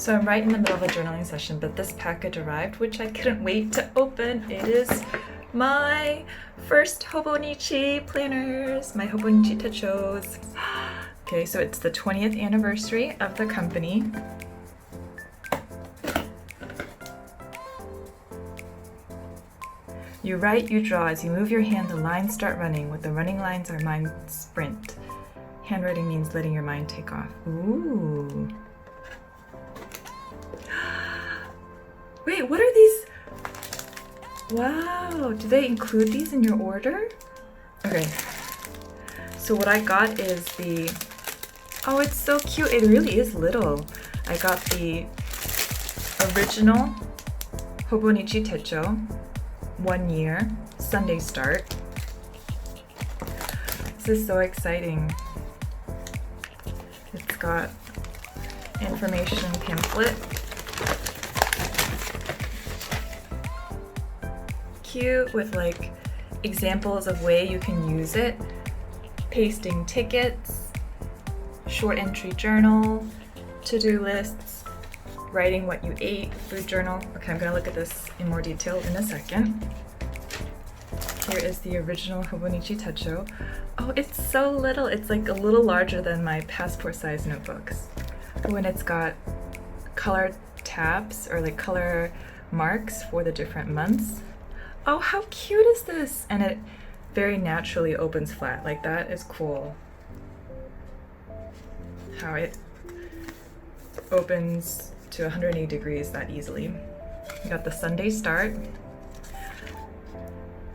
So I'm right in the middle of a journaling session, but this package arrived, which I couldn't wait to open. It is my first Hobonichi planners, my Hobonichi TECHOs. Okay, so it's the 20th anniversary of the company. You write, you draw. As you move your hand, the lines start running. What the running lines are mind sprint. Handwriting means letting your mind take off. Ooh. Wait, what are these? Wow, do they include these in your order? Okay, so what I got is the, oh, it's so cute. It really is little. I got the original Hobonichi TECHO, 1 year, Sunday start. This is so exciting. It's got information pamphlet. Cute with like examples of way you can use it. Pasting tickets, short entry journal, to-do lists, writing what you ate, food journal. Okay, I'm gonna look at this in more detail in a second. Here is the original Hobonichi TECHO. Oh, it's so little. It's like a little larger than my passport size notebooks. Oh, and it's got color tabs or like color marks for the different months. Oh, how cute is this? And it very naturally opens flat. Like, that is cool. How it opens to 180 degrees that easily. You got the Sunday start.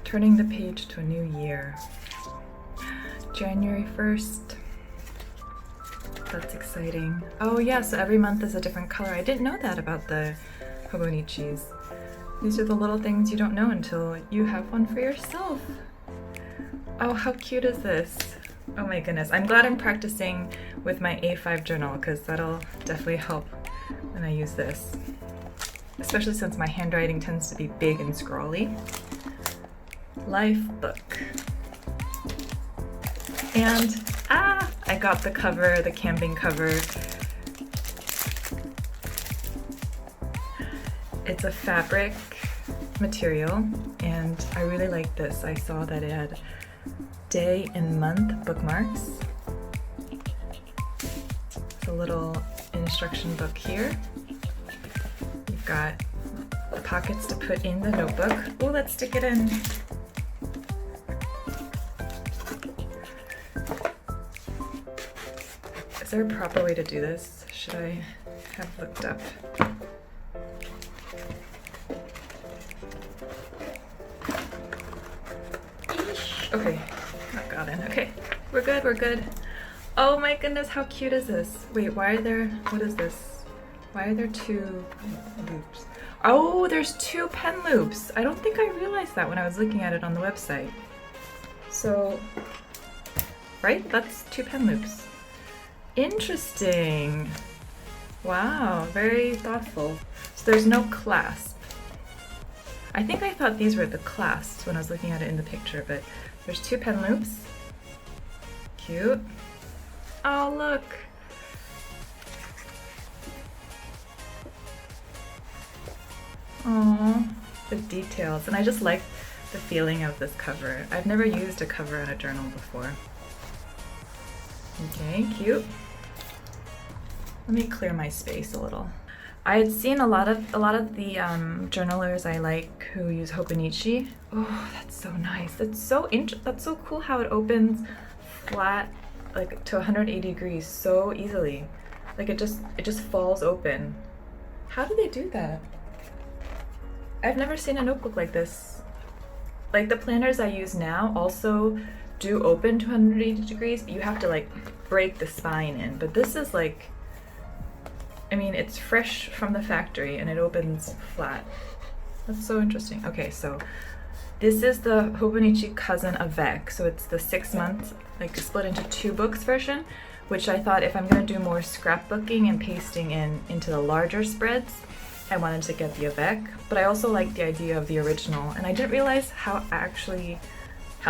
Turning the page to a new year. January 1st. That's exciting. Oh yeah, so every month is a different color. I didn't know that about the Hobonichis. These are the little things you don't know until you have one for yourself. Oh, how cute is this? Oh my goodness. I'm glad I'm practicing with my A5 journal because that'll definitely help when I use this. Especially since my handwriting tends to be big and scrawly. Life book. And, I got the cover, the camping cover. It's a fabric material, and I really like this. I saw that it had day and month bookmarks. It's a little instruction book here. You've got the pockets to put in the notebook. Oh, let's stick it in. Is there a proper way to do this? Should I have looked up? Okay, that got in. Okay, we're good, we're good. Oh my goodness, how cute is this? Wait, why are there, what is this? Why are there two loops? Oh, there's two pen loops. I don't think I realized that when I was looking at it on the website. So, right, that's two pen loops. Interesting. Wow, very thoughtful. So there's no clasp. I think I thought these were the clasps when I was looking at it in the picture, but there's two pen loops. Cute. Oh, look. Oh, the details. And I just like the feeling of this cover. I've never used a cover on a journal before. Okay, cute. Let me clear my space a little. I had seen a lot of the journalers I like who use Hobonichi. Oh, that's so nice. That's so cool how it opens flat, like to 180 degrees so easily. Like it just falls open. How do they do that? I've never seen a notebook like this. Like the planners I use now also do open to 180 degrees, but you have to like break the spine in. But this is like, I mean, it's fresh from the factory and it opens flat. That's so interesting. Okay, so this is the Hobonichi cousin Avec. So it's the 6-month, like split into 2 books version, which I thought if I'm gonna do more scrapbooking and pasting into the larger spreads, I wanted to get the Avec. But I also like the idea of the original, and I didn't realize how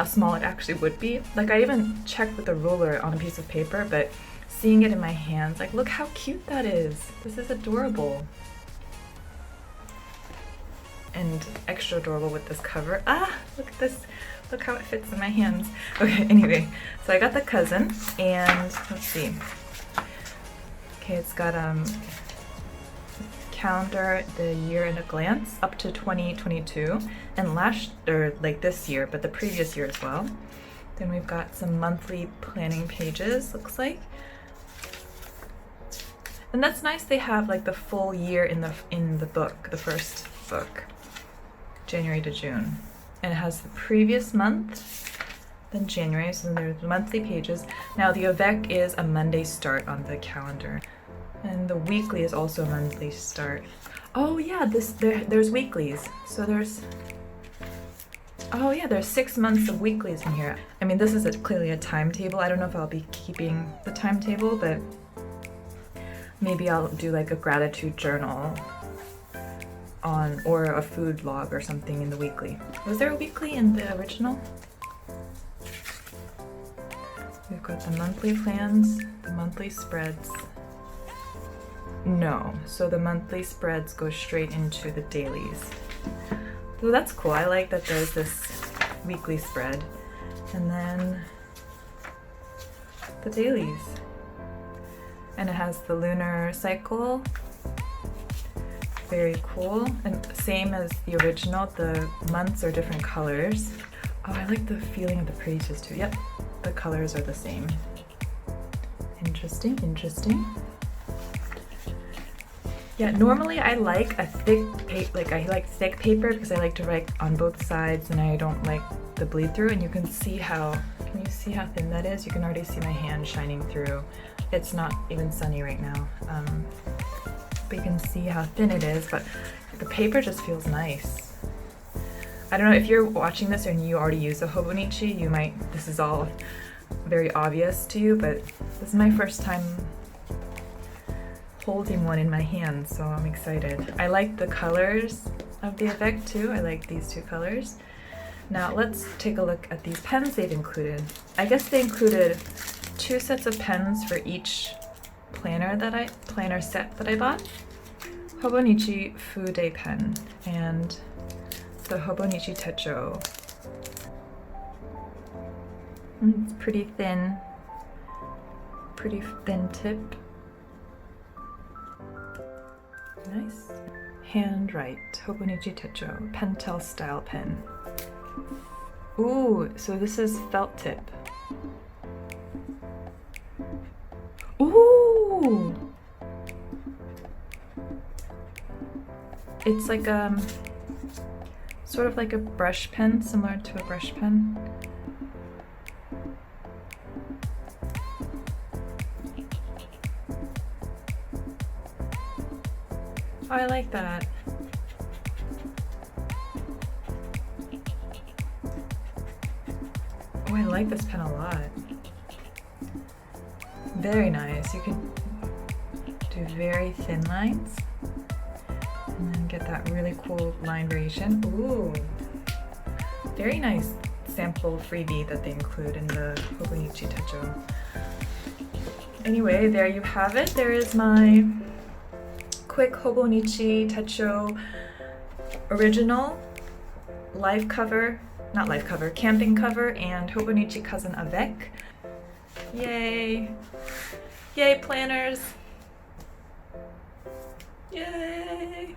small it actually would be. Like I even checked with a ruler on a piece of paper, but seeing it in my hands, like, look how cute that is. This is adorable. And extra adorable with this cover. Ah, look at this. Look how it fits in my hands. Okay, anyway, so I got the cousin, and let's see. Okay, it's got calendar, the year in a glance, up to 2022, and like this year, but the previous year as well. Then we've got some monthly planning pages, looks like. And that's nice, they have like the full year in the book, the first book, January to June. And it has the previous month, then January, so there's monthly pages. Now the Avec is a Monday start on the calendar. And the weekly is also a monthly start. Oh yeah, there's weeklies. So there's 6 months of weeklies in here. I mean, this is clearly a timetable. I don't know if I'll be keeping the timetable, but maybe I'll do like a gratitude journal or a food log or something in the weekly. Was there a weekly in the original? We've got the monthly plans, the monthly spreads. No, so the monthly spreads go straight into the dailies. So that's cool. I like that there's this weekly spread. And then the dailies. And it has the lunar cycle. Very cool. And same as the original, the months are different colors. Oh, I like the feeling of the pages too. Yep, the colors are the same. Interesting, interesting. Yeah, normally I like a thick thick paper because I like to write on both sides and I don't like the bleed through. And you can see how thin that is? You can already see my hand shining through. It's not even sunny right now. But you can see how thin it is, but the paper just feels nice. I don't know if you're watching this and you already use a Hobonichi, this is all very obvious to you, but this is my first time holding one in my hands, so I'm excited. I like the colors of the Avec too. I like these two colors. Now let's take a look at these pens they've included. I guess they included 2 sets of pens for each planner set that I bought. Hobonichi Fude pen and the Hobonichi TECHO. It's pretty thin tip. Nice. Handwrite Hobonichi TECHO Pentel style pen. Ooh, so this is felt tip. Ooh! It's like sort of like a brush pen, similar to a brush pen. Oh, I like that. Oh, I like this pen a lot. Very nice. You can do very thin lines and then get that really cool line variation. Ooh, very nice sample freebie that they include in the Hobonichi TECHO. Anyway, there you have it. There is my quick Hobonichi TECHO original camping cover and Hobonichi cousin Avec. Yay! Yay, planners! Yay!